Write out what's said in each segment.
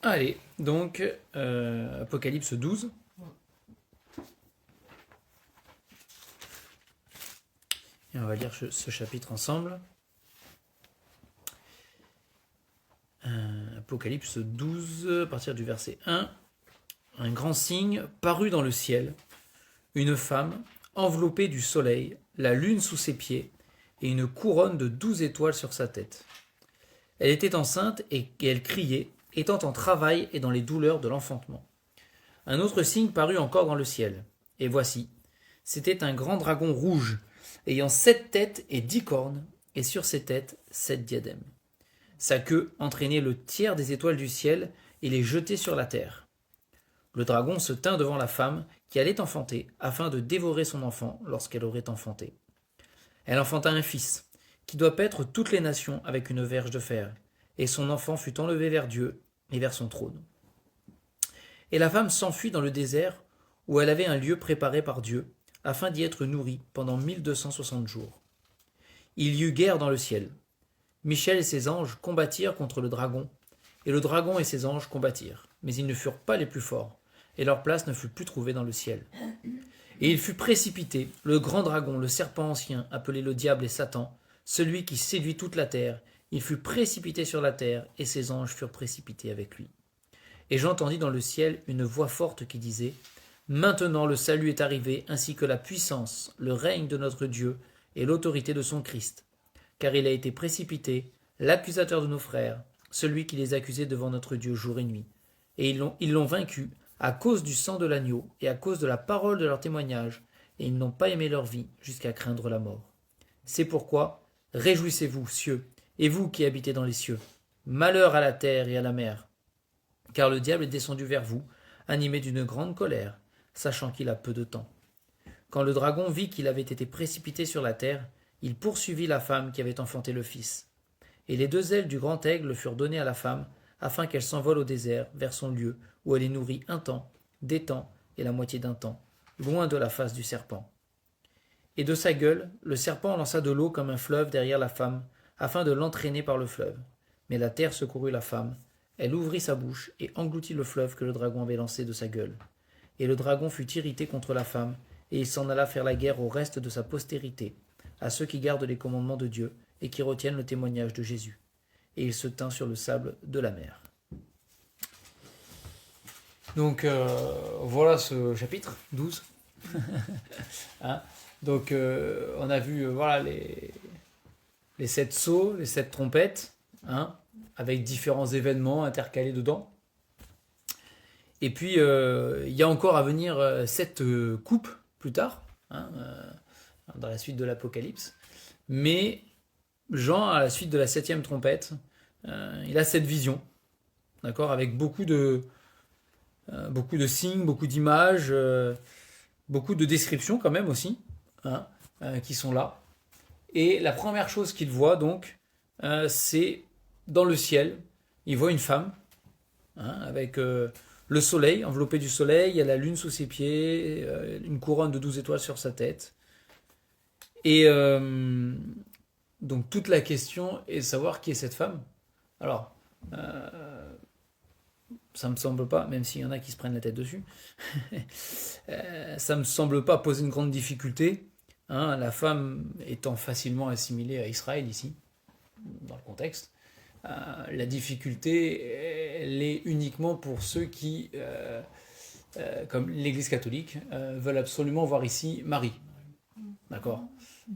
Allez, donc, Apocalypse 12. Et on va lire ce chapitre ensemble. Apocalypse 12, à partir du verset 1. Un grand signe parut dans le ciel, une femme enveloppée du soleil, la lune sous ses pieds, et une couronne de 12 étoiles sur sa tête. Elle était enceinte et elle criait, étant en travail et dans les douleurs de l'enfantement. Un autre signe parut encore dans le ciel, et voici, c'était un grand dragon rouge, ayant 7 têtes et 10 cornes, et sur ses têtes 7 diadèmes. Sa queue entraînait le tiers des étoiles du ciel et les jetait sur la terre. Le dragon se tint devant la femme qui allait enfanter, afin de dévorer son enfant lorsqu'elle aurait enfanté. Elle enfanta un fils, qui doit paître toutes les nations avec une verge de fer, et son enfant fut enlevé vers Dieu et vers son trône. Et la femme s'enfuit dans le désert, où elle avait un lieu préparé par Dieu, afin d'y être nourrie pendant 1260 jours. Il y eut guerre dans le ciel. Michel et ses anges combattirent contre le dragon, et le dragon et ses anges combattirent, mais ils ne furent pas les plus forts, et leur place ne fut plus trouvée dans le ciel. Et il fut précipité, le grand dragon, le serpent ancien, appelé le diable et Satan, celui qui séduit toute la terre, il fut précipité sur la terre, et ses anges furent précipités avec lui. Et j'entendis dans le ciel une voix forte qui disait : Maintenant le salut est arrivé, ainsi que la puissance, le règne de notre Dieu et l'autorité de son Christ. Car il a été précipité, l'accusateur de nos frères, celui qui les accusait devant notre Dieu jour et nuit. Et ils l'ont vaincu à cause du sang de l'agneau et à cause de la parole de leur témoignage, et ils n'ont pas aimé leur vie jusqu'à craindre la mort. C'est pourquoi, réjouissez-vous, cieux, et vous qui habitez dans les cieux. Malheur à la terre et à la mer, car le diable est descendu vers vous, animé d'une grande colère, sachant qu'il a peu de temps. Quand le dragon vit qu'il avait été précipité sur la terre, il poursuivit la femme qui avait enfanté le fils. Et les 2 ailes du grand aigle furent données à la femme, afin qu'elle s'envole au désert, vers son lieu, où elle est nourrie un temps, des temps et la moitié d'un temps, loin de la face du serpent. Et de sa gueule, le serpent lança de l'eau comme un fleuve derrière la femme, afin de l'entraîner par le fleuve. Mais la terre secourut la femme. Elle ouvrit sa bouche et engloutit le fleuve que le dragon avait lancé de sa gueule. Et le dragon fut irrité contre la femme, et il s'en alla faire la guerre au reste de sa postérité, à ceux qui gardent les commandements de Dieu et qui retiennent le témoignage de Jésus. Et il se tint sur le sable de la mer. Donc voilà ce chapitre 12. Hein, donc on a vu voilà les 7 sceaux, les 7 trompettes, hein, avec différents événements intercalés dedans. Et puis il y a encore à venir 7 coupes plus tard, hein, dans la suite de l'Apocalypse. Mais Jean, à la suite de la 7e trompette, il a cette vision, d'accord, avec beaucoup de signes, beaucoup d'images, beaucoup de descriptions quand même aussi, hein, qui sont là. Et la première chose qu'il voit donc, c'est dans le ciel, il voit une femme, hein, avec le soleil, enveloppé du soleil, il y a la lune sous ses pieds, une couronne de 12 étoiles sur sa tête. Et donc toute la question est de savoir qui est cette femme. Alors, ça me semble pas, même s'il y en a qui se prennent la tête dessus, ça me semble pas poser une grande difficulté, hein, la femme étant facilement assimilée à Israël ici, dans le contexte. La difficulté, elle est uniquement pour ceux qui, comme l'Église catholique, veulent absolument voir ici Marie. D'accord ?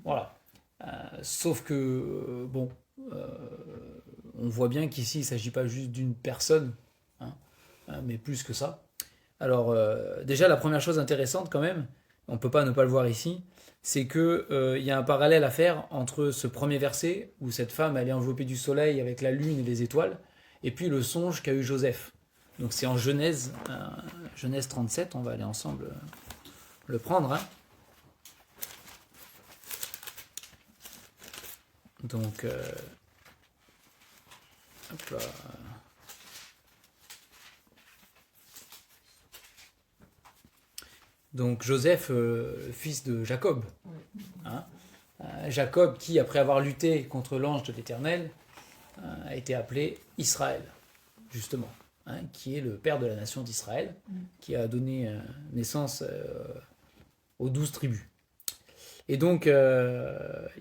Voilà. Sauf que, bon, on voit bien qu'ici, il ne s'agit pas juste d'une personne, hein, mais plus que ça. Alors, déjà, la première chose intéressante quand même, on ne peut pas ne pas le voir ici, c'est qu'il y a un parallèle à faire entre ce premier verset, où cette femme elle est enveloppée du soleil avec la lune et les étoiles, et puis le songe qu'a eu Joseph. Donc c'est en Genèse 37, on va aller ensemble le prendre. Hein. Donc, hop là. Donc Joseph, fils de Jacob. Hein, Jacob qui, après avoir lutté contre l'ange de l'Éternel, a été appelé Israël, justement. qui est le père de la nation d'Israël, qui a donné naissance aux 12 tribus. Et donc,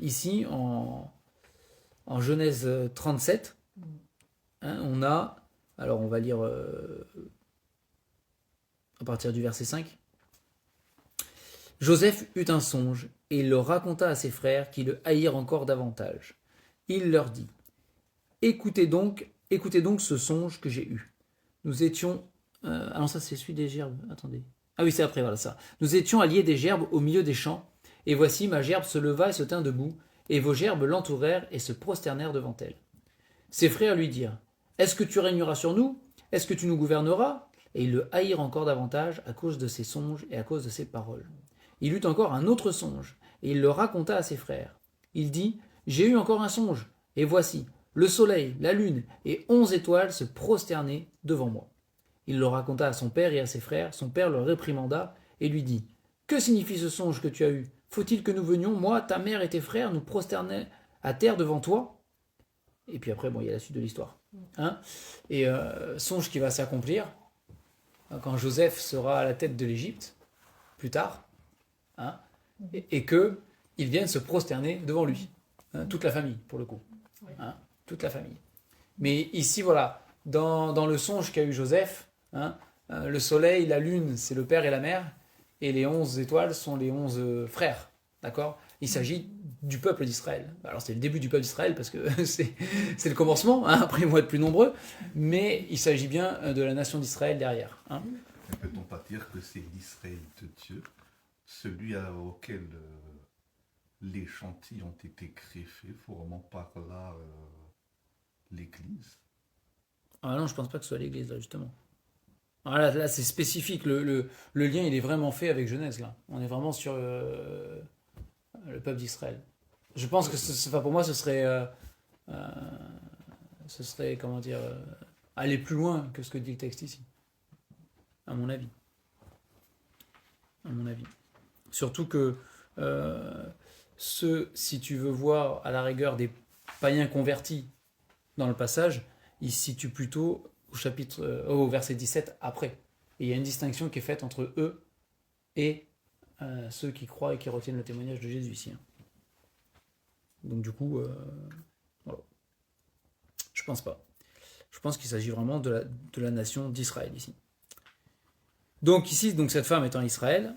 ici, en Genèse 37, on a, alors on va lire à partir du verset 5. Joseph eut un songe, et il le raconta à ses frères qui le haïrent encore davantage. Il leur dit, écoutez donc ce songe que j'ai eu. Nous étions... ah non, ça c'est celui des gerbes, attendez. Ah oui, c'est après, voilà ça. Nous étions alliés des gerbes au milieu des champs, et voici ma gerbe se leva et se tint debout, et vos gerbes l'entourèrent et se prosternèrent devant elle. Ses frères lui dirent, est-ce que tu régneras sur nous? Est-ce que tu nous gouverneras? Et ils le haïrent encore davantage à cause de ses songes et à cause de ses paroles. Il eut encore un autre songe, et il le raconta à ses frères. Il dit, j'ai eu encore un songe, et voici, le soleil, la lune et 11 étoiles se prosternaient devant moi. Il le raconta à son père et à ses frères. Son père le réprimanda et lui dit, que signifie ce songe que tu as eu? Faut-il que nous venions, moi, ta mère et tes frères, nous prosterner à terre devant toi? Et puis après, il y a la suite de l'histoire. Et songe qui va s'accomplir quand Joseph sera à la tête de l'Égypte, plus tard, et qu'ils viennent se prosterner devant lui. Toute la famille, pour le coup. Toute la famille. Mais ici, voilà, dans le songe qu'a eu Joseph, le soleil, la lune, c'est le père et la mère, et les 11 étoiles sont les 11 frères. D'accord? Il s'agit du peuple d'Israël. Alors c'est le début du peuple d'Israël parce que c'est le commencement, après ils vont être plus nombreux, mais il s'agit bien de la nation d'Israël derrière. Ne peut-on pas dire que c'est l'Israël de Dieu, celui auquel les chantiers ont été greffés, formant par là l'Église? Ah non, je pense pas que ce soit l'Église, là, justement. Alors là c'est spécifique, le lien il est vraiment fait avec Genèse, là. On est vraiment sur le peuple d'Israël. Je pense que pour moi ce serait comment dire, aller plus loin que ce que dit le texte ici, à mon avis. Surtout que si tu veux voir à la rigueur des païens convertis dans le passage, ils se situent plutôt au verset 17 après. Et il y a une distinction qui est faite entre eux et ceux qui croient et qui retiennent le témoignage de Jésus ici. Donc du coup, voilà. Je pense pas. Je pense qu'il s'agit vraiment de la nation d'Israël ici. Donc ici, cette femme est en Israël.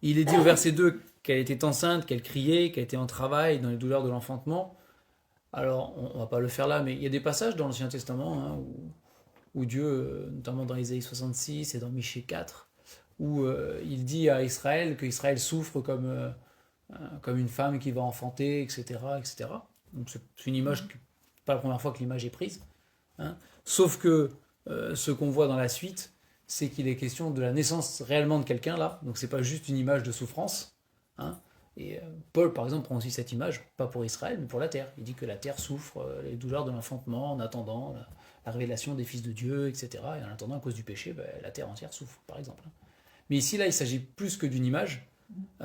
Il est dit au verset 2 qu'elle était enceinte, qu'elle criait, qu'elle était en travail, dans les douleurs de l'enfantement. Alors, on va pas le faire là, mais il y a des passages dans l'Ancien Testament où Dieu, notamment dans Ésaïe 66 et dans Michée 4, où il dit à Israël qu'Israël souffre comme une femme qui va enfanter, etc. etc. Donc c'est une image, pas la première fois que l'image est prise. Sauf que ce qu'on voit dans la suite, c'est qu'il est question de la naissance réellement de quelqu'un là, donc c'est pas juste une image de souffrance. Et Paul par exemple prend aussi cette image, pas pour Israël mais pour la terre. Il dit que la terre souffre les douleurs de l'enfantement en attendant la révélation des fils de Dieu, etc. Et en attendant à cause du péché, la terre entière souffre par exemple. Mais ici là il s'agit plus que d'une image,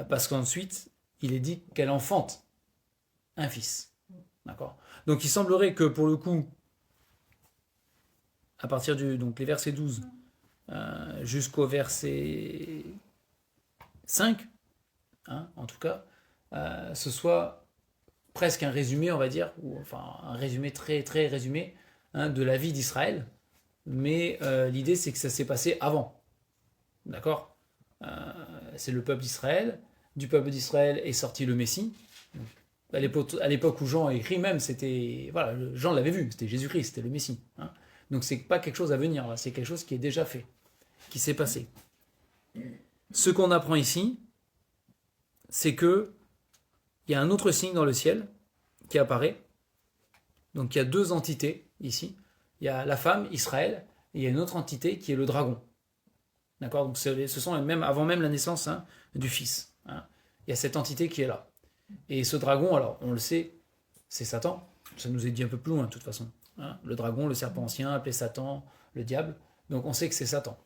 parce qu'ensuite il est dit qu'elle enfante un fils. D'accord? Donc il semblerait que pour le coup, à partir donc les versets 12 jusqu'au verset 5, en tout cas, ce soit presque un résumé, on va dire, ou enfin un résumé très très résumé de la vie d'Israël, mais l'idée c'est que ça s'est passé avant. D'accord? C'est le peuple d'Israël. Du peuple d'Israël est sorti le Messie. À l'époque où Jean a écrit même, c'était voilà, Jean l'avait vu, c'était Jésus-Christ, c'était le Messie. Donc c'est pas quelque chose à venir, là, c'est quelque chose qui est déjà fait, qui s'est passé. Ce qu'on apprend ici, c'est que il y a un autre signe dans le ciel qui apparaît. Donc il y a deux entités ici. Il y a la femme, Israël, et il y a une autre entité qui est le dragon. D'accord? Donc ce sont avant même la naissance du fils. Il y a cette entité qui est là. Et ce dragon, alors on le sait, c'est Satan. Ça nous est dit un peu plus loin de toute façon. Le dragon, le serpent ancien, appelé Satan, le diable. Donc on sait que c'est Satan.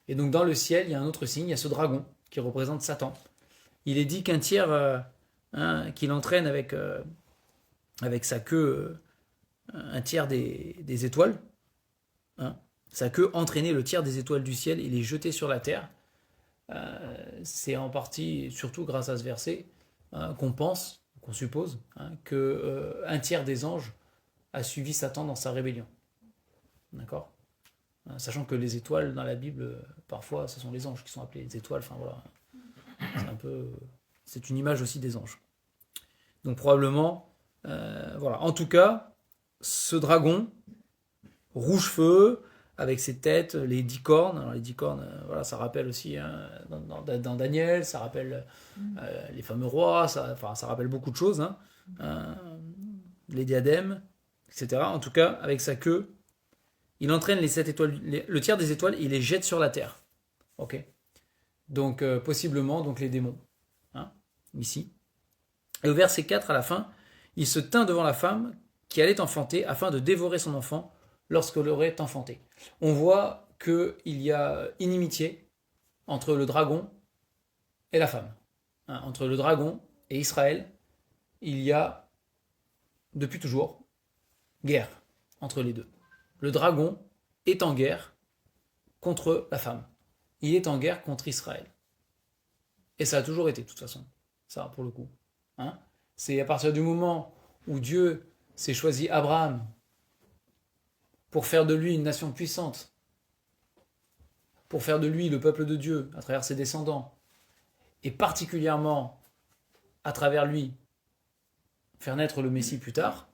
Et donc dans le ciel, il y a un autre signe, il y a ce dragon qui représente Satan. Il est dit qu'un tiers qu'il entraîne avec sa queue un tiers des étoiles. Hein. Sa queue entraînait le tiers des étoiles du ciel et les jetait sur la terre. C'est en partie, surtout grâce à ce verset, qu'on pense, qu'on suppose, que un tiers des anges a suivi Satan dans sa rébellion. D'accord ? Sachant que les étoiles dans la Bible, parfois, ce sont les anges qui sont appelés les étoiles. Enfin voilà, c'est une image aussi des anges. Donc probablement, voilà. En tout cas, ce dragon rouge feu avec ses têtes, les 10 cornes. Alors les 10 cornes, voilà, ça rappelle aussi dans Daniel, ça rappelle les fameux rois, ça rappelle beaucoup de choses, les diadèmes, etc. En tout cas, avec sa queue, il entraîne les 7 étoiles, le tiers des étoiles, et il les jette sur la terre. Ok. Donc possiblement donc les démons, ici. Et au verset 4 à la fin, il se tint devant la femme qui allait enfanter afin de dévorer son enfant lorsqu'elle aurait enfanté. On voit qu'il y a inimitié entre le dragon et la femme. Entre le dragon et Israël, il y a, depuis toujours, guerre entre les deux. Le dragon est en guerre contre la femme. Il est en guerre contre Israël. Et ça a toujours été, de toute façon. Ça, pour le coup. C'est à partir du moment où Dieu s'est choisi Abraham pour faire de lui une nation puissante, pour faire de lui le peuple de Dieu à travers ses descendants, et particulièrement à travers lui faire naître le Messie plus tard,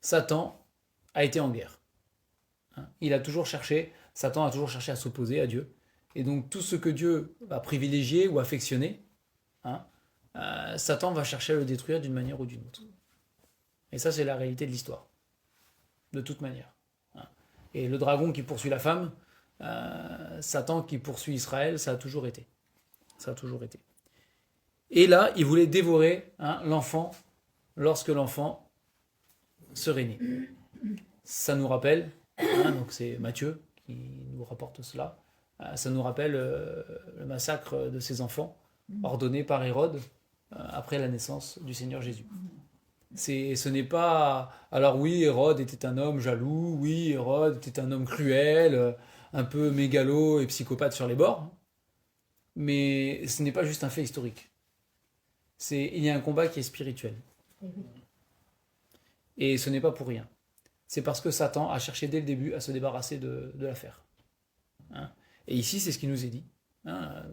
Satan a été en guerre. Il a toujours cherché, Satan a toujours cherché à s'opposer à Dieu. Et donc tout ce que Dieu va privilégier ou affectionner, Satan va chercher à le détruire d'une manière ou d'une autre. Et ça, c'est la réalité de l'histoire. De toute manière. Et le dragon qui poursuit la femme, Satan qui poursuit Israël, ça a toujours été. Ça a toujours été. Et là, il voulait dévorer l'enfant lorsque l'enfant serait né. Ça nous rappelle, donc c'est Matthieu qui nous rapporte cela, ça nous rappelle le massacre de ces enfants ordonné par Hérode après la naissance du Seigneur Jésus. Ce n'est pas... Alors oui, Hérode était un homme jaloux, oui, Hérode était un homme cruel, un peu mégalo et psychopathe sur les bords, mais ce n'est pas juste un fait historique. Il y a un combat qui est spirituel. Et ce n'est pas pour rien. C'est parce que Satan a cherché dès le début à se débarrasser de l'affaire. Et ici, c'est ce qui nous est dit,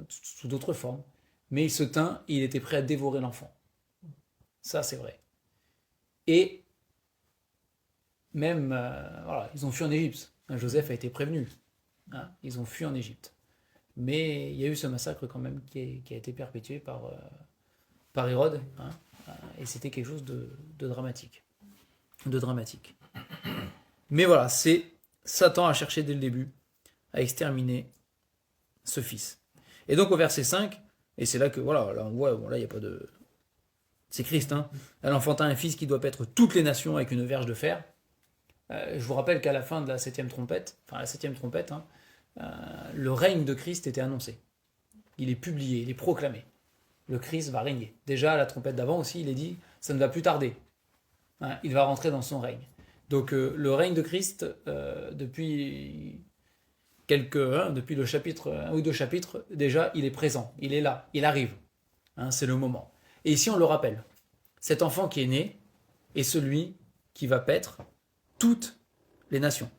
sous d'autres formes. Mais il se tint et il était prêt à dévorer l'enfant. Ça, c'est vrai. Et même, voilà, ils ont fui en Égypte. Joseph a été prévenu. Ils ont fui en Égypte. Mais il y a eu ce massacre quand même qui a été perpétué par Hérode. Et c'était quelque chose de dramatique. De dramatique. Mais voilà, Satan a cherché dès le début à exterminer ce fils. Et donc au verset 5, et c'est là que, voilà, là on voit, bon, là il n'y a pas de... C'est Christ, Elle enfanta un fils qui doit paître toutes les nations avec une verge de fer. Je vous rappelle qu'à la fin de la 7e trompette, le règne de Christ était annoncé. Il est publié, il est proclamé. Le Christ va régner. Déjà, à la trompette d'avant aussi, il est dit, ça ne va plus tarder. Il va rentrer dans son règne. Donc le règne de Christ, depuis le chapitre, 1 ou 2 chapitres, déjà, il est présent, il est là, il arrive. C'est le moment. Et ici, on le rappelle. Cet enfant qui est né est celui qui va paître toutes les nations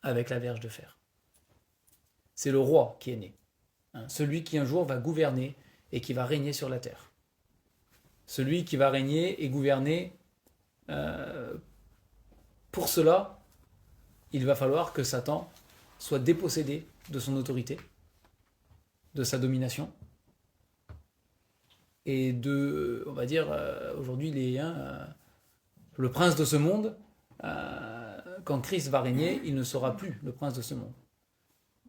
avec la verge de fer. C'est le roi qui est né. Celui qui un jour va gouverner et qui va régner sur la terre. Celui qui va régner et gouverner, pour cela, il va falloir que Satan soit dépossédé de son autorité, de sa domination, et de, on va dire, aujourd'hui, le prince de ce monde, quand Christ va régner, il ne sera plus le prince de ce monde.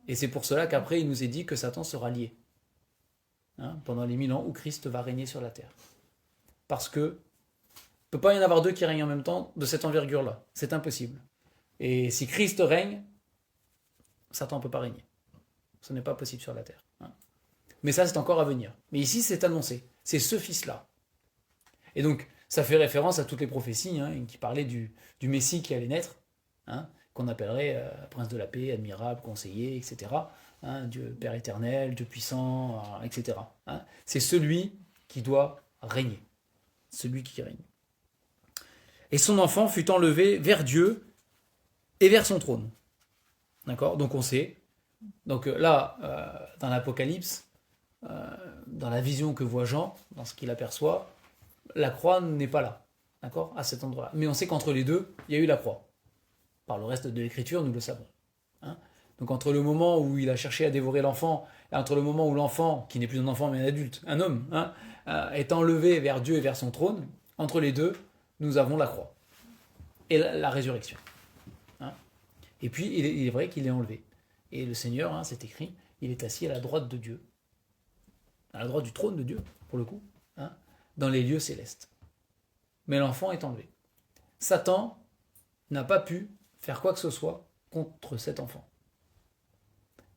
Et c'est pour cela qu'après, il nous est dit que Satan sera lié, pendant les 1000 ans où Christ va régner sur la terre. Parce que il ne peut pas y en avoir deux qui règnent en même temps de cette envergure-là. C'est impossible. Et si Christ règne, Satan ne peut pas régner. Ce n'est pas possible sur la terre. Mais ça, c'est encore à venir. Mais ici, c'est annoncé. C'est ce fils-là. Et donc, ça fait référence à toutes les prophéties qui parlaient du Messie qui allait naître. qu'on appellerait prince de la paix, admirable, conseiller, etc. Hein, Dieu Père éternel, Dieu puissant, etc. Hein. C'est celui qui doit régner. Celui qui règne. Et son enfant fut enlevé vers Dieu et vers son trône. D'accord? Donc on sait. Donc là, dans l'Apocalypse, dans la vision que voit Jean, dans ce qu'il aperçoit, la croix n'est pas là. D'accord? À cet endroit-là. Mais on sait qu'entre les deux, il y a eu la croix. Par le reste de l'écriture, nous le savons. Hein? Donc entre le moment où il a cherché à dévorer l'enfant, et entre le moment où l'enfant, qui n'est plus un enfant mais un adulte, un homme, hein, est enlevé vers Dieu et vers son trône, entre les deux, nous avons la croix. Et la résurrection. Hein? Et puis, il est vrai qu'il est enlevé. Et le Seigneur, hein, c'est écrit, il est assis à la droite de Dieu. À la droite du trône de Dieu, pour le coup. Hein, dans les lieux célestes. Mais l'enfant est enlevé. Satan n'a pas pu faire quoi que ce soit contre cet enfant.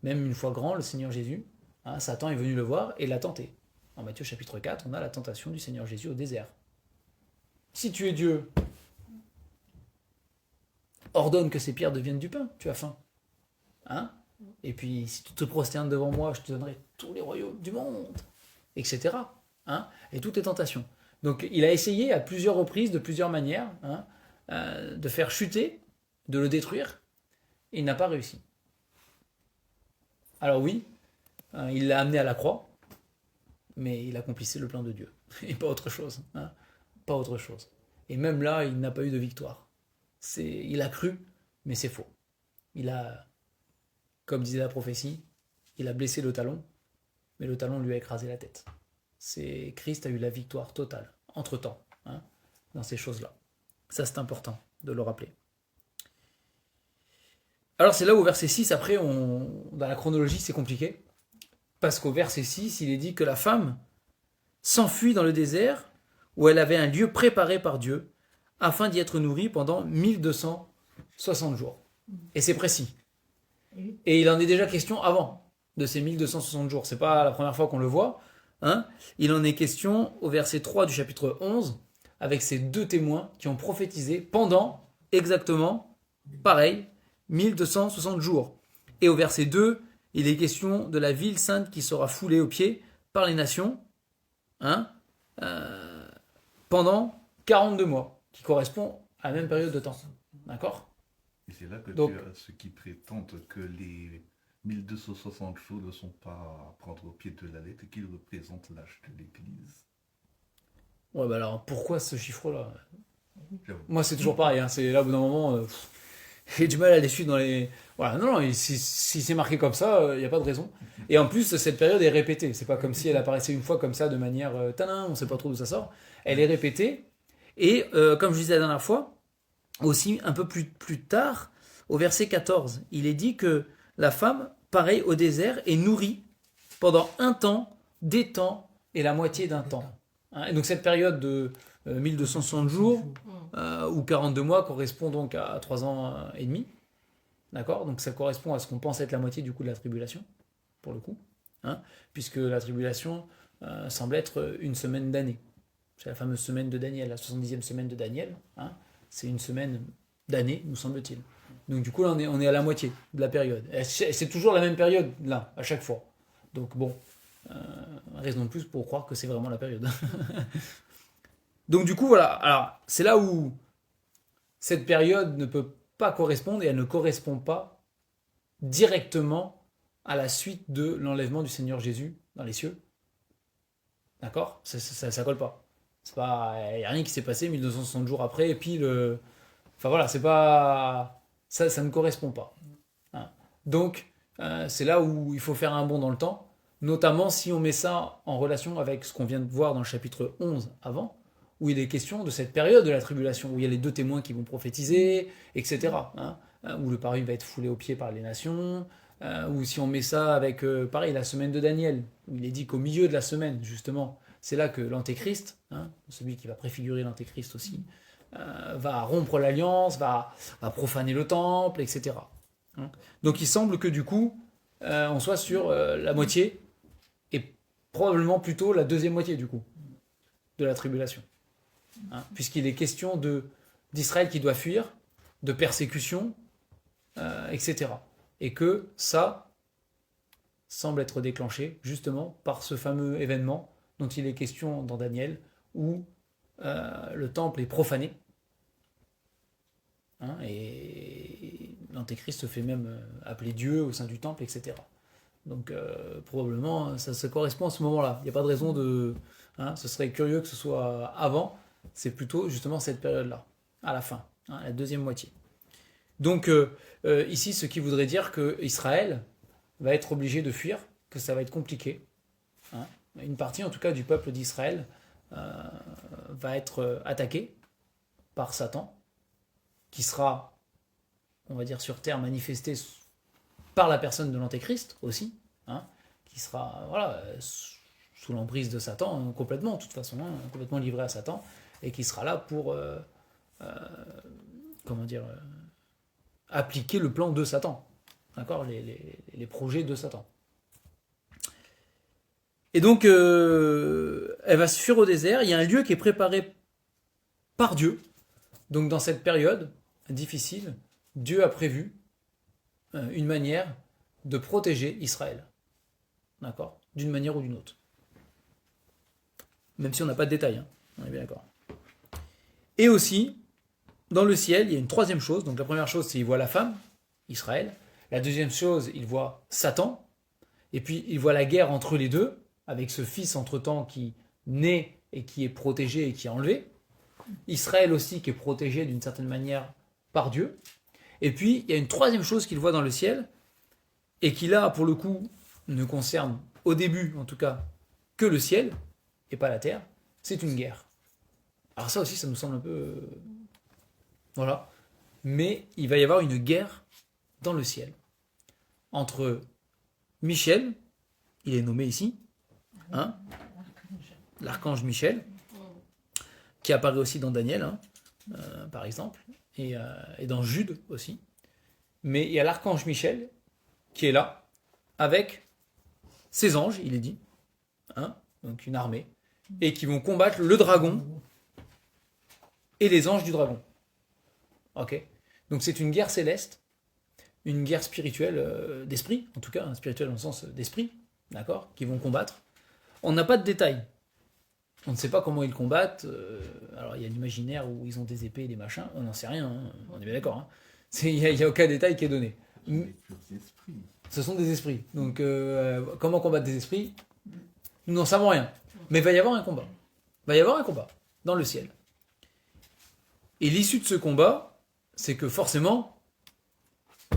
Même une fois grand, le Seigneur Jésus, hein, Satan est venu le voir et l'a tenté. En Matthieu chapitre 4, on a la tentation du Seigneur Jésus au désert. Si tu es Dieu, ordonne que ces pierres deviennent du pain, tu as faim. Hein? Et puis, si tu te prosternes devant moi, je te donnerai tous les royaumes du monde, etc. Hein? Et toutes les tentations. Donc, il a essayé à plusieurs reprises, de plusieurs manières, hein, de faire chuter, de le détruire, et il n'a pas réussi. Alors oui, il l'a amené à la croix, mais il accomplissait le plan de Dieu, et pas autre chose. Hein? Pas autre chose. Et même là, il n'a pas eu de victoire. Il a cru, mais c'est faux. Il a, comme disait la prophétie, il a blessé le talon, mais le talon lui a écrasé la tête. Christ a eu la victoire totale, entre-temps, hein, dans ces choses-là. Ça, c'est important de le rappeler. Alors, c'est là où, au verset 6, après, dans la chronologie, c'est compliqué, parce qu'au verset 6, il est dit que la femme s'enfuit dans le désert, où elle avait un lieu préparé par Dieu, afin d'y être nourrie pendant 1260 jours. Et c'est précis. Et il en est déjà question avant de ces 1260 jours. C'est pas la première fois qu'on le voit. Hein. Il en est question au verset 3 du chapitre 11, avec ces deux témoins qui ont prophétisé pendant exactement, pareil, 1260 jours. Et au verset 2, il est question de la ville sainte qui sera foulée aux pieds par les nations, hein, pendant 42 mois, qui correspond à la même période de temps. D'accord ? Et c'est là que Donc, tu as ceux qui prétendent que les 1260 jours ne sont pas à prendre au pied de la lettre et qu'ils représentent l'âge de l'Église. Ouais, bah alors pourquoi ce chiffre-là ? J'avoue. Moi, c'est toujours pareil. Hein, c'est là, au bout d'un moment, j'ai du mal à les suivre dans les. Voilà, non, si c'est marqué comme ça, il n'y a pas de raison. Et en plus, cette période est répétée. C'est pas comme si elle apparaissait une fois comme ça de manière. Tadam, on ne sait pas trop d'où ça sort. Elle est répétée. Et comme je disais la dernière fois, aussi un peu plus tard, au verset 14, il est dit que la femme, pareil au désert, est nourrie pendant un temps, des temps et la moitié d'un temps. Hein, et donc cette période de 1260 jours ou 42 mois correspond donc à 3 ans et demi. D'accord ? Donc ça correspond à ce qu'on pense être la moitié du coup de la tribulation, pour le coup. Hein, puisque la tribulation semble être une semaine d'année. C'est la fameuse semaine de Daniel, la 70e semaine de Daniel. Hein, c'est une semaine d'année, nous semble-t-il. Donc du coup, là, on est à la moitié de la période. Et c'est toujours la même période, là, à chaque fois. Donc bon, raison de plus pour croire que c'est vraiment la période. Donc du coup, voilà. Alors, c'est là où cette période ne peut pas correspondre et elle ne correspond pas directement à la suite de l'enlèvement du Seigneur Jésus dans les cieux. D'accord ? Ça colle pas. Il n'y a rien qui s'est passé 1260 jours après, et puis enfin voilà, c'est pas. Ça ne correspond pas. Hein. Donc, c'est là où il faut faire un bond dans le temps, notamment si on met ça en relation avec ce qu'on vient de voir dans le chapitre 11 avant, où il est question de cette période de la tribulation, où il y a les deux témoins qui vont prophétiser, etc. Hein, où le pareil va être foulé aux pieds par les nations, ou si on met ça avec, pareil, la semaine de Daniel, où il est dit qu'au milieu de la semaine, justement, c'est là que l'antéchrist, hein, celui qui va préfigurer l'antéchrist aussi, va rompre l'alliance, va profaner le temple, etc. Hein. Donc il semble que du coup, on soit sur la moitié, et probablement plutôt la deuxième moitié du coup, de la tribulation. Hein, puisqu'il est question d'Israël qui doit fuir, de persécution, etc. Et que ça semble être déclenché justement par ce fameux événement dont il est question dans Daniel, où le temple est profané, hein, et l'Antéchrist se fait même appeler Dieu au sein du temple, etc. Donc probablement ça correspond à ce moment-là. Il n'y a pas de raison de... hein, ce serait curieux que ce soit avant, c'est plutôt justement cette période-là, à la fin, hein, la deuxième moitié. Donc ici, ce qui voudrait dire que Israël va être obligé de fuir, que ça va être compliqué. Hein. Une partie en tout cas du peuple d'Israël va être attaquée par Satan, qui sera, on va dire sur terre, manifesté par la personne de l'Antéchrist aussi, hein, qui sera voilà, sous l'emprise de Satan, complètement, de toute façon, hein, complètement livré à Satan, et qui sera là pour comment dire, appliquer le plan de Satan, d'accord, les projets de Satan. Et donc, elle va se fuir au désert. Il y a un lieu qui est préparé par Dieu. Donc, dans cette période difficile, Dieu a prévu une manière de protéger Israël. D'accord ? D'une manière ou d'une autre. Même si on n'a pas de détails, hein. On est bien d'accord. Et aussi, dans le ciel, il y a une troisième chose. Donc, la première chose, c'est qu'il voit la femme, Israël. La deuxième chose, il voit Satan. Et puis, il voit la guerre entre les deux, avec ce fils entre-temps qui naît et qui est protégé et qui est enlevé. Israël aussi qui est protégé d'une certaine manière par Dieu. Et puis, il y a une troisième chose qu'il voit dans le ciel, et qui là, pour le coup, ne concerne, au début en tout cas, que le ciel, et pas la terre, c'est une guerre. Alors ça aussi, ça nous semble un peu... voilà. Mais il va y avoir une guerre dans le ciel, entre Michel, il est nommé ici, hein, l'archange Michel, qui apparaît aussi dans Daniel, hein, par exemple, et dans Jude aussi. Mais il y a l'archange Michel qui est là, avec ses anges, il est dit, hein, donc une armée, et qui vont combattre le dragon et les anges du dragon. Ok ? Donc c'est une guerre céleste, une guerre spirituelle d'esprit, en tout cas, hein, spirituelle dans le sens d'esprit, d'accord, qui vont combattre. On n'a pas de détails. On ne sait pas comment ils combattent. Alors il y a l'imaginaire où ils ont des épées et des machins, on n'en sait rien, hein, on est bien d'accord. Hein. Il n'y a aucun détail qui est donné. Ce sont des esprits. Donc comment combattre des esprits ? Nous n'en savons rien. Mais il va y avoir un combat. Il va y avoir un combat dans le ciel. Et l'issue de ce combat, c'est que forcément,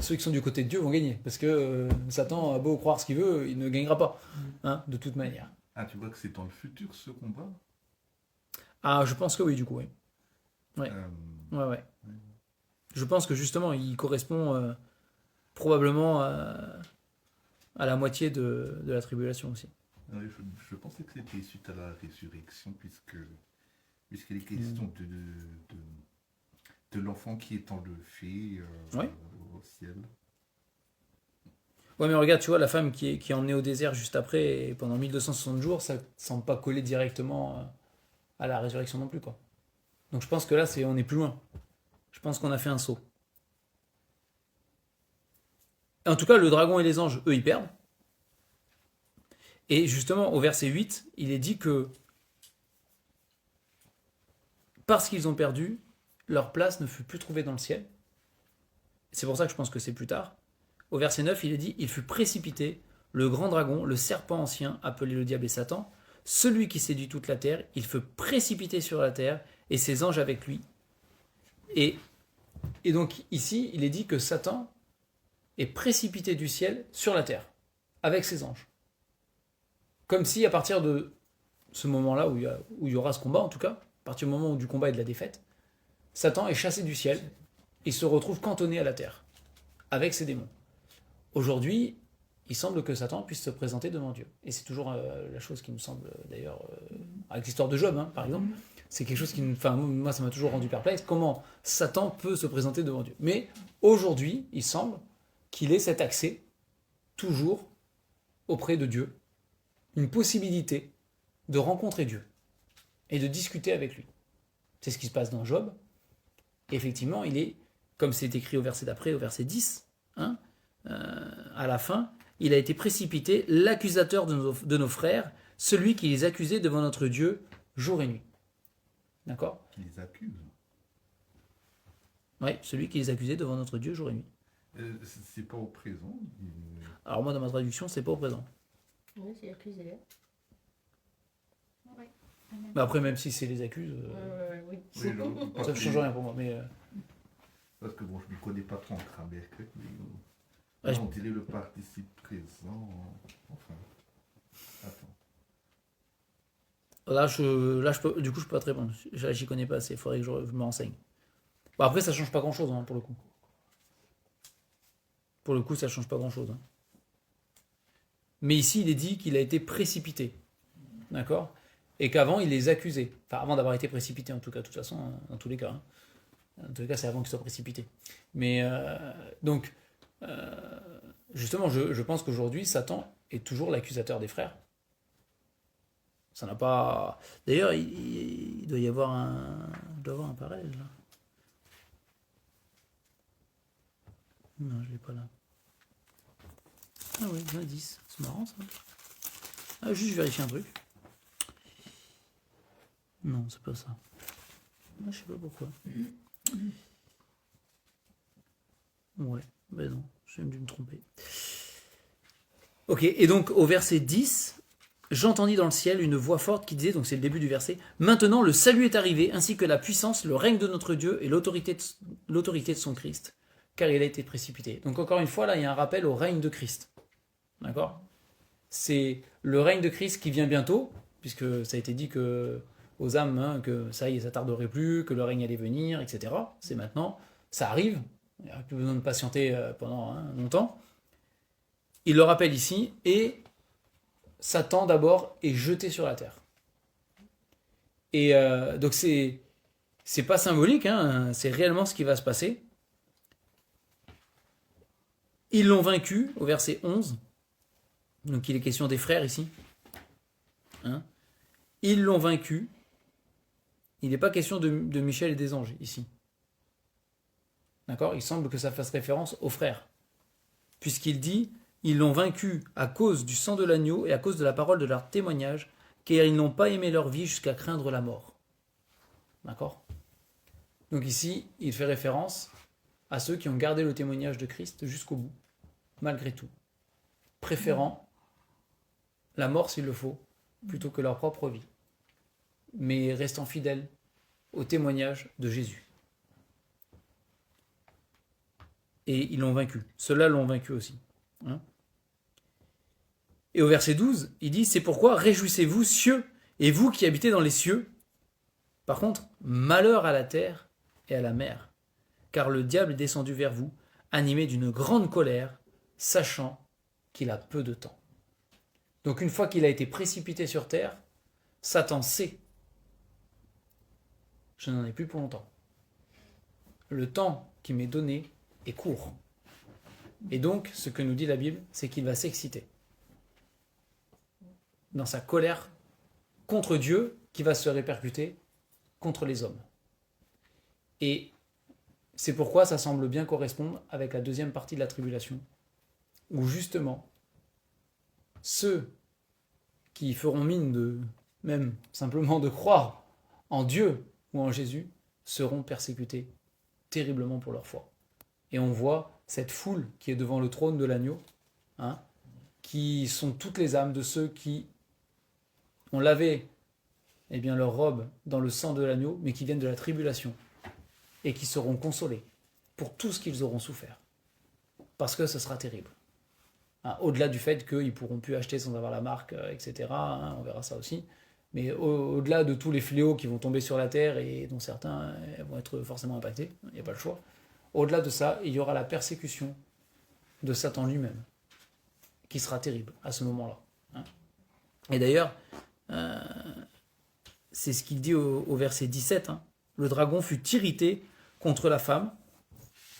ceux qui sont du côté de Dieu vont gagner. Parce que Satan a beau croire ce qu'il veut, il ne gagnera pas, hein, de toute manière. Ah, tu vois que c'est dans le futur ce combat ? Ah, je pense que oui, du coup, oui. Ouais. Ouais. Je pense que justement, il correspond probablement à la moitié de la tribulation aussi. Je pensais que c'était suite à la résurrection, puisqu'il est question de l'enfant qui est enlevé au ciel. Ouais, mais regarde, tu vois, la femme qui est emmenée au désert juste après, et pendant 1260 jours, ça ne semble pas coller directement à la résurrection non plus, quoi. Donc je pense que là, on est plus loin. Je pense qu'on a fait un saut. En tout cas, le dragon et les anges, eux, ils perdent. Et justement, au verset 8, il est dit que parce qu'ils ont perdu, leur place ne fut plus trouvée dans le ciel. C'est pour ça que je pense que c'est plus tard. Au verset 9, il est dit « Il fut précipité, le grand dragon, le serpent ancien, appelé le diable et Satan, celui qui séduit toute la terre, il fut précipité sur la terre, et ses anges avec lui. » Et donc ici, il est dit que Satan est précipité du ciel sur la terre, avec ses anges. Comme si à partir de ce moment-là, où il y aura ce combat en tout cas, à partir du moment du combat et de la défaite, Satan est chassé du ciel et se retrouve cantonné à la terre, avec ses démons. Aujourd'hui, il semble que Satan puisse se présenter devant Dieu. Et c'est toujours la chose qui me semble, d'ailleurs, avec l'histoire de Job, hein, par exemple, c'est quelque chose qui, moi, ça m'a toujours rendu perplexe, comment Satan peut se présenter devant Dieu. Mais aujourd'hui, il semble qu'il ait cet accès, toujours, auprès de Dieu, une possibilité de rencontrer Dieu et de discuter avec lui. C'est ce qui se passe dans Job. Et effectivement, il est, comme c'est écrit au verset d'après, au verset 10, hein, à la fin, il a été précipité, l'accusateur de nos frères, celui qui les accusait devant notre Dieu jour et nuit. D'accord? Qui les accuse. Oui, celui qui les accusait devant notre Dieu jour et nuit. C'est pas au présent. Alors moi, dans ma traduction, c'est pas au présent. Oui, c'est accusé. Oui. Mais après, même si c'est les accuse, Oui. Oui, non, ça ne change rien pour moi. Mais parce que bon, je ne connais pas trop en grammaire grec, mais Ouais, on dirait le participe présent. Enfin, attends. là, du coup, je peux pas te répondre. J'y connais pas assez. Il faudrait que je me renseigne. Bon, après, ça change pas grand-chose, hein, pour le coup. Pour le coup, ça change pas grand-chose. Hein. Mais ici, il est dit qu'il a été précipité. D'accord? Et qu'avant, il les accusait. Enfin, avant d'avoir été précipité, en tout cas, de toute façon, hein, dans tous les cas. Hein. En tous les cas, c'est avant qu'il soit précipité. Mais donc, justement, je pense qu'aujourd'hui, Satan est toujours l'accusateur des frères. Ça n'a pas. D'ailleurs, il doit y avoir un parallèle là. Non, je l'ai pas là. Ah oui, 10. C'est marrant ça. Ah, juste vérifier un truc. Non, c'est pas ça. Ah, je sais pas pourquoi. Ouais, ben non, j'ai dû me tromper. Ok, et donc au verset 10, j'entendis dans le ciel une voix forte qui disait, donc c'est le début du verset, maintenant le salut est arrivé, ainsi que la puissance, le règne de notre Dieu et l'autorité de son Christ, car il a été précipité. Donc encore une fois, là, il y a un rappel au règne de Christ. D'accord? C'est le règne de Christ qui vient bientôt, puisque ça a été dit que aux âmes, hein, que ça y est, ça tarderait plus, que le règne allait venir, etc. C'est maintenant, ça arrive, il n'y a plus besoin de patienter pendant longtemps. Il le rappelle ici, et Satan d'abord est jeté sur la terre. Et donc c'est pas symbolique, hein, c'est réellement ce qui va se passer. Ils l'ont vaincu, au verset 11. Donc il est question des frères ici. Hein, ils l'ont vaincu. Il n'est pas question de Michel et des anges ici. D'accord? Il semble que ça fasse référence aux frères. Puisqu'il dit, ils l'ont vaincu à cause du sang de l'agneau et à cause de la parole de leur témoignage, car ils n'ont pas aimé leur vie jusqu'à craindre la mort. D'accord? Donc ici, il fait référence à ceux qui ont gardé le témoignage de Christ jusqu'au bout, malgré tout, préférant la mort s'il le faut, plutôt que leur propre vie, mais restant fidèles au témoignage de Jésus. Et ils l'ont vaincu. Ceux-là l'ont vaincu aussi. Hein? Et au verset 12, il dit, c'est pourquoi réjouissez-vous, cieux, et vous qui habitez dans les cieux. Par contre, malheur à la terre et à la mer, car le diable est descendu vers vous, animé d'une grande colère, sachant qu'il a peu de temps. Donc une fois qu'il a été précipité sur terre, Satan sait, je n'en ai plus pour longtemps. Le temps qui m'est donné est court. Et donc, ce que nous dit la Bible, c'est qu'il va s'exciter dans sa colère contre Dieu qui va se répercuter contre les hommes. Et c'est pourquoi ça semble bien correspondre avec la deuxième partie de la tribulation, où justement, ceux qui feront mine de, même simplement de croire en Dieu ou en Jésus, seront persécutés terriblement pour leur foi. Et on voit cette foule qui est devant le trône de l'agneau, hein, qui sont toutes les âmes de ceux qui ont lavé leur robe dans le sang de l'agneau, mais qui viennent de la tribulation, et qui seront consolés pour tout ce qu'ils auront souffert. Parce que ce sera terrible. Hein, au-delà du fait qu'ils ne pourront plus acheter sans avoir la marque, etc., hein, on verra ça aussi. Mais au-delà de tous les fléaux qui vont tomber sur la terre et dont certains vont être forcément impactés, il n'y a pas le choix. Au-delà de ça, il y aura la persécution de Satan lui-même, qui sera terrible à ce moment-là. Hein. Et d'ailleurs, c'est ce qu'il dit au verset 17. Hein. Le dragon fut irrité contre la femme.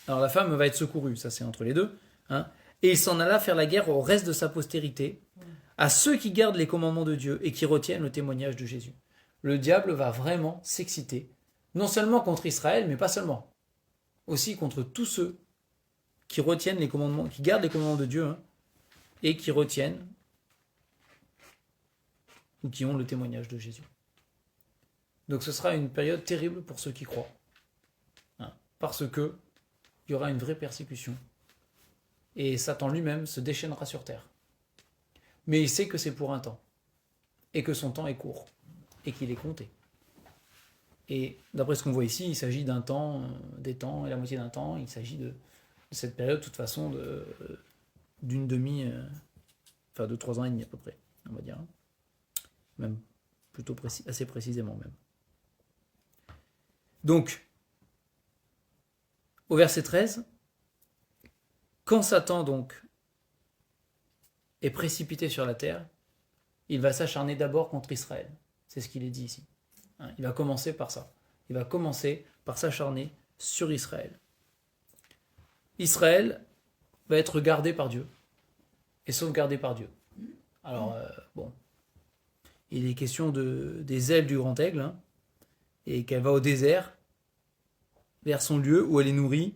Alors la femme va être secourue, ça c'est entre les deux. Hein. Et il s'en alla faire la guerre au reste de sa postérité, à ceux qui gardent les commandements de Dieu et qui retiennent le témoignage de Jésus. Le diable va vraiment s'exciter, non seulement contre Israël, mais pas seulement. Aussi contre tous ceux qui retiennent les commandements, qui gardent les commandements de Dieu, hein, et qui retiennent ou qui ont le témoignage de Jésus. Donc ce sera une période terrible pour ceux qui croient, hein, parce que il y aura une vraie persécution. Et Satan lui-même se déchaînera sur terre. Mais il sait que c'est pour un temps, et que son temps est court, et qu'il est compté. Et d'après ce qu'on voit ici, il s'agit d'un temps, des temps et la moitié d'un temps. Il s'agit de cette période, de toute façon, d'une de 3 ans et demi à peu près, on va dire. Même plutôt assez précisément même. Donc, au verset 13, quand Satan donc est précipité sur la terre, il va s'acharner d'abord contre Israël. C'est ce qu'il est dit ici. Il va commencer par ça. Il va commencer par s'acharner sur Israël. Israël va être gardé par Dieu et sauvegardé par Dieu. Alors, il est question des ailes du grand aigle, hein, et qu'elle va au désert, vers son lieu où elle est nourrie,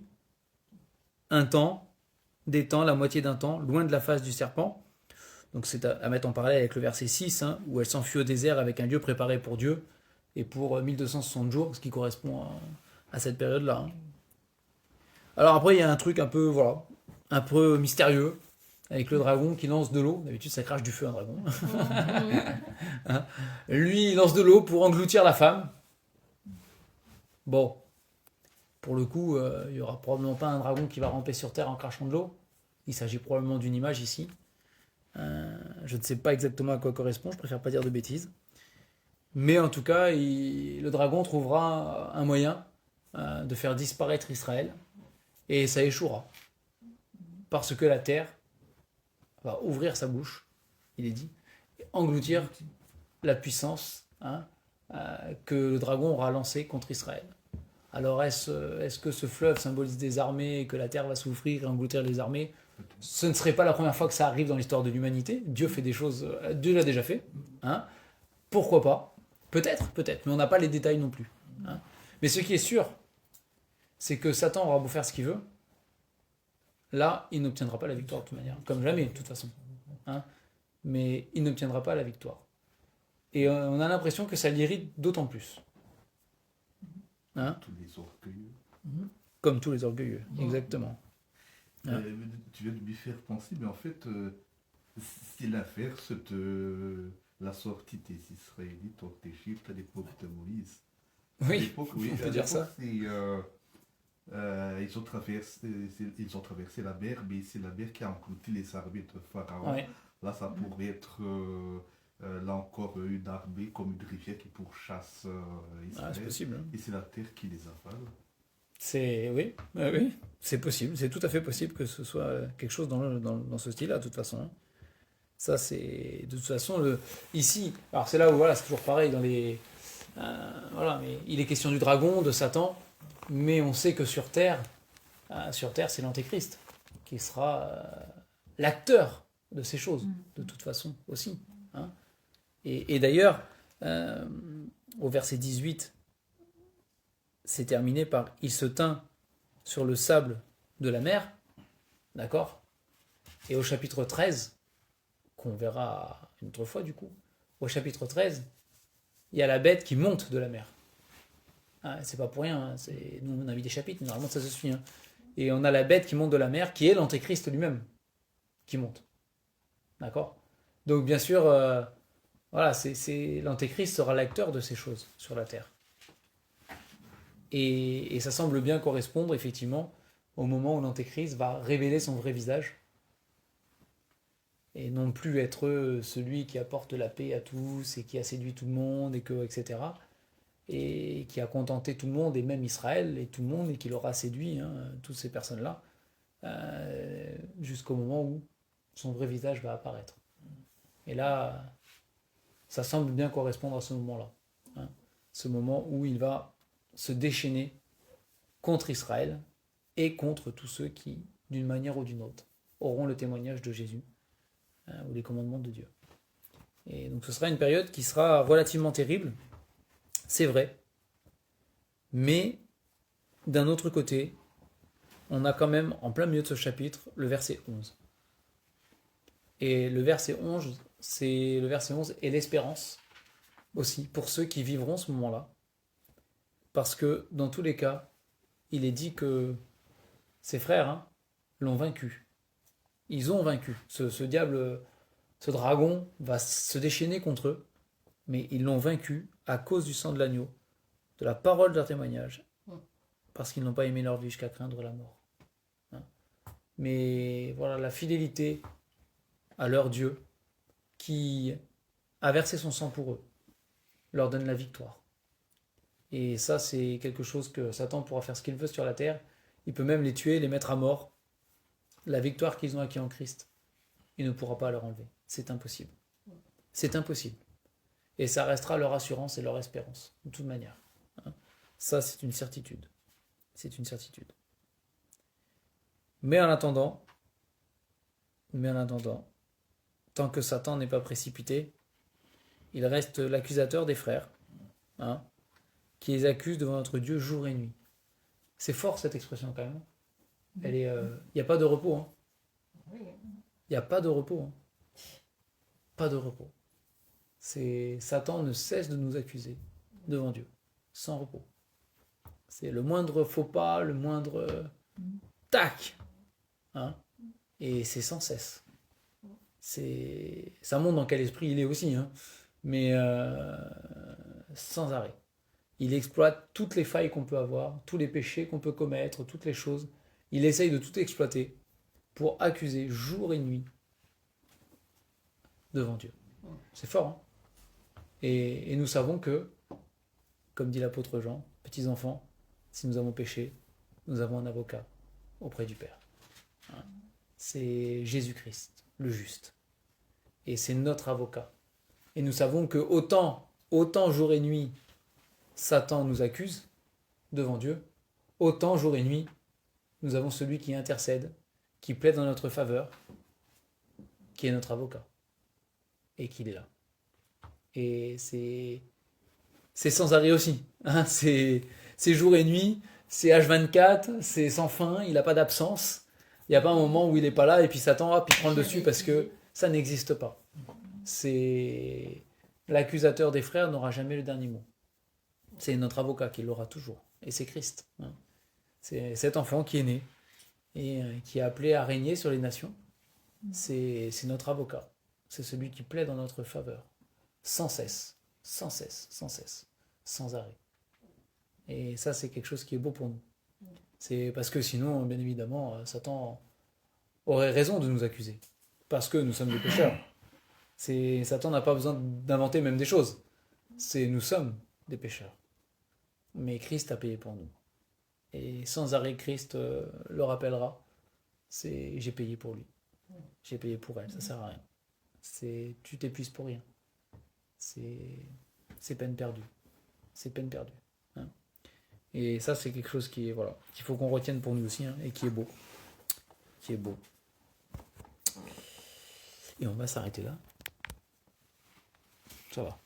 un temps, des temps, la moitié d'un temps, loin de la face du serpent. Donc c'est à mettre en parallèle avec le verset 6, hein, où elle s'enfuit au désert avec un lieu préparé pour Dieu, et pour 1260 jours, ce qui correspond à cette période-là. Hein. Alors après, il y a un truc un peu mystérieux, avec le dragon qui lance de l'eau. D'habitude, ça crache du feu, un dragon. Hein. Lui, il lance de l'eau pour engloutir la femme. Bon, pour le coup, il n'y aura probablement pas un dragon qui va ramper sur terre en crachant de l'eau. Il s'agit probablement d'une image ici. Je ne sais pas exactement à quoi correspond, je préfère pas dire de bêtises. Mais en tout cas, le dragon trouvera un moyen de faire disparaître Israël, et ça échouera. Parce que la terre va ouvrir sa bouche, il est dit, et engloutir la puissance, hein, que le dragon aura lancée contre Israël. Alors est-ce que ce fleuve symbolise des armées et que la terre va souffrir et engloutir les armées? Ce ne serait pas la première fois que ça arrive dans l'histoire de l'humanité. Dieu fait des choses, Dieu l'a déjà fait. Hein. Pourquoi pas? Peut-être, mais on n'a pas les détails non plus. Hein. Mais ce qui est sûr, c'est que Satan aura beau faire ce qu'il veut, là, il n'obtiendra pas la victoire de toute manière, comme jamais, de toute façon. Hein. Mais il n'obtiendra pas la victoire. Et on a l'impression que ça l'irrite d'autant plus. Hein. Tous les orgueilleux. Comme tous les orgueilleux, exactement. Hein. Tu viens de lui faire penser, mais en fait, c'est l'inverse de la sortie des Israélites hors d'Égypte à l'époque de Moïse. Oui, on peut dire ça. Ils ont traversé la mer, mais c'est la mer qui a englouti les armées de Pharaon. Ouais. Là, ça pourrait être là encore une armée comme une rivière qui pourchasse Israël. C'est possible. Hein. Et c'est la terre qui les avale. Oui, c'est possible. C'est tout à fait possible que ce soit quelque chose dans ce style-là, de toute façon. Ça, c'est de toute façon ici. Alors c'est là où c'est toujours pareil dans les. Mais il est question du dragon, de Satan, mais on sait que sur Terre, c'est l'Antéchrist qui sera l'acteur de ces choses, de toute façon aussi. Hein. Et d'ailleurs, au verset 18, c'est terminé par « Il se tint sur le sable de la mer », d'accord? Et au chapitre 13, qu'on verra une autre fois du coup, au chapitre 13, il y a la bête qui monte de la mer. C'est pas pour rien, nous on a mis des chapitres, mais normalement ça se suit. Hein. Et on a la bête qui monte de la mer, qui est l'Antéchrist lui-même, qui monte. D'accord? Donc bien sûr, l'Antéchrist sera l'acteur de ces choses sur la terre. Et ça semble bien correspondre effectivement au moment où l'Antéchrist va révéler son vrai visage et non plus être celui qui apporte la paix à tous et qui a séduit tout le monde, etc. Et qui a contenté tout le monde et même Israël et tout le monde et qui l'aura séduit, toutes ces personnes-là, jusqu'au moment où son vrai visage va apparaître. Et là, ça semble bien correspondre à ce moment-là. Ce moment où il va se déchaîner contre Israël et contre tous ceux qui, d'une manière ou d'une autre, auront le témoignage de Jésus ou les commandements de Dieu. Et donc ce sera une période qui sera relativement terrible, c'est vrai, mais d'un autre côté, on a quand même, en plein milieu de ce chapitre, le verset 11. Et le verset 11, c'est le verset 11 et l'espérance aussi, pour ceux qui vivront ce moment-là. Parce que, dans tous les cas, il est dit que ses frères l'ont vaincu. Ils ont vaincu. Ce diable, ce dragon va se déchaîner contre eux, mais ils l'ont vaincu à cause du sang de l'agneau, de la parole de leur témoignage, parce qu'ils n'ont pas aimé leur vie jusqu'à craindre la mort. Mais voilà, la fidélité à leur Dieu, qui a versé son sang pour eux, leur donne la victoire. Et ça, c'est quelque chose que Satan pourra faire ce qu'il veut sur la terre. Il peut même les tuer, les mettre à mort. La victoire qu'ils ont acquis en Christ, il ne pourra pas leur enlever. C'est impossible. C'est impossible. Et ça restera leur assurance et leur espérance, de toute manière. Ça, c'est une certitude. C'est une certitude. Mais en attendant, tant que Satan n'est pas précipité, il reste l'accusateur des frères, qui les accuse devant notre Dieu jour et nuit. C'est fort cette expression quand même. Il n'y a pas de repos. Il n'y a pas de repos. Pas de repos. Satan ne cesse de nous accuser devant Dieu, sans repos. C'est le moindre faux pas, le moindre tac. Et c'est sans cesse. Ça montre dans quel esprit il est aussi, mais sans arrêt. Il exploite toutes les failles qu'on peut avoir, tous les péchés qu'on peut commettre, toutes les choses. Il essaye de tout exploiter pour accuser jour et nuit devant Dieu. C'est fort, et nous savons que, comme dit l'apôtre Jean, petits enfants, si nous avons péché, nous avons un avocat auprès du Père. C'est Jésus-Christ, le juste. Et c'est notre avocat. Et nous savons que autant jour et nuit, Satan nous accuse devant Dieu, autant jour et nuit, nous avons celui qui intercède, qui plaide en notre faveur, qui est notre avocat. Et qu'il est là. Et c'est sans arrêt aussi. C'est jour et nuit, c'est H24, c'est sans fin, il n'a pas d'absence. Il n'y a pas un moment où il n'est pas là et puis Satan il prend le dessus parce que ça n'existe pas. L'accusateur des frères n'aura jamais le dernier mot. C'est notre avocat qui l'aura toujours. Et c'est Christ. C'est cet enfant qui est né et qui est appelé à régner sur les nations. C'est notre avocat. C'est celui qui plaide en notre faveur. Sans cesse. Sans cesse. Sans cesse. Sans arrêt. Et ça, c'est quelque chose qui est beau pour nous. C'est parce que sinon, bien évidemment, Satan aurait raison de nous accuser. Parce que nous sommes des pécheurs. Satan n'a pas besoin d'inventer même des choses. Nous sommes des pécheurs. Mais Christ a payé pour nous. Et sans arrêt, Christ le rappellera. J'ai payé pour lui. J'ai payé pour elle. Ça ne sert à rien. Tu t'épuises pour rien. C'est peine perdue. C'est peine perdue. Et ça, c'est quelque chose qu'il faut qu'on retienne pour nous aussi, et qui est beau. Qui est beau. Et on va s'arrêter là. Ça va.